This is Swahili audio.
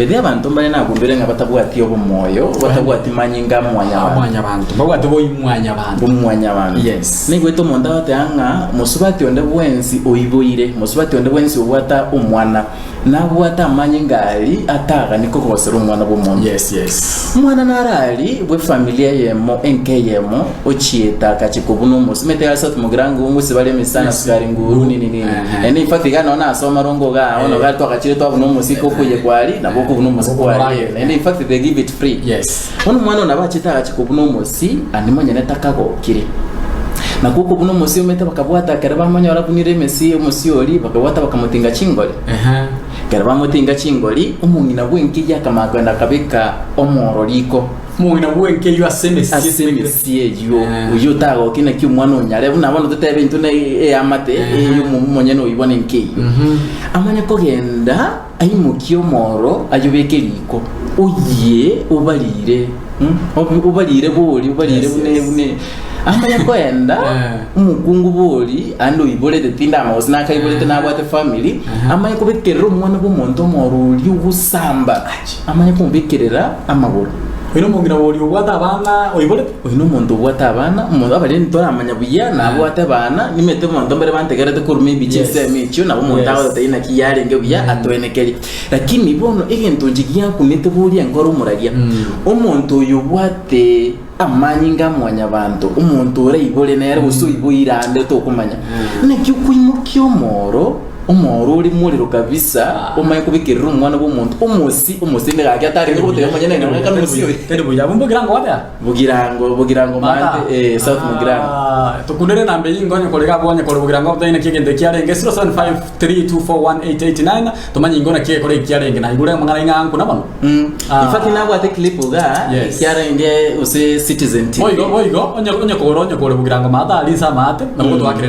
Bede abantu mbale nagumbere nga batabwati obumoyo batabwati manyinga mwanya bantu babwati boyi mwanya bantu yes nigweto monda batanga musubati onde bwensi oyiboire musubati onde bwensi obwata umwana nabwata manyinga ali ataga niko kwasera umwana bomuntu yes umwana narali bwe familia yemo enkeyemo ochieta kachikubuno musimete ya satu mugirango umusi bale misana sukari nguru nini ene ifatika naona asoma rongo ga ono ga to akachire to abuno musiko kuye kwali na boko buno musiko kwali ene in fact they give it free yes ono mwana nabachita kachikubuno musi andimanya netakago kire na kuko buno musi umete bakabwata karaba manyora kunire mesi umusi oli bakabwata bakamutinga chingoli karaba mutinga chingoli umungina bwenki yakamakwenda kabika omoroliko mungina bwenke yo asemesiye yo uyo tago kina ki umwana onyare buna bano tutebe intune amate umunye no ibone nkeyo amanya kogenda ayimukyo moro ayobekeriko uye ubalire buli bune amanya kwenda umukungu boli ando ibole de tinda amaosi nakayibole tenabwate family amanya kubekerera umwana bomuntu moro y'ubusamba amanya kumbekerera amaguru ino mungira boli ubwata abana oyibole ino muntu ubwata abana umuntu abali ntora amanya buya nabwate abana nimete umuntu mbere bantegera te kurumi bichise micho nabo umuntu aho tayina kiyarenge buya atwenekeri lakini bono egento njigiya kunete boli ngoro muragia umuntu uyubwate amanyinga mwanya bantu umuntu urayibole nere usuyibuyirande to kumanya nekyo kwimukyo moro umoro uri muriro kabisa umaye kubikirira umwana w'umuntu umusi ndagake atari ngo bote yamanye nene ngaka n'umusi tende buya bumbugirango wabya bugirango mande south mugirango tukundere nambe yingonye kolega bonye kore bugirango butaine kigende kyarenge 0753241889 tumanye ingona kiye kore kyarenge na igure mangana inganku nabano ifati nabo ate clip ga kyarenge use citizen tv oigo onye kore bugirango mata alisa mate nabo twakire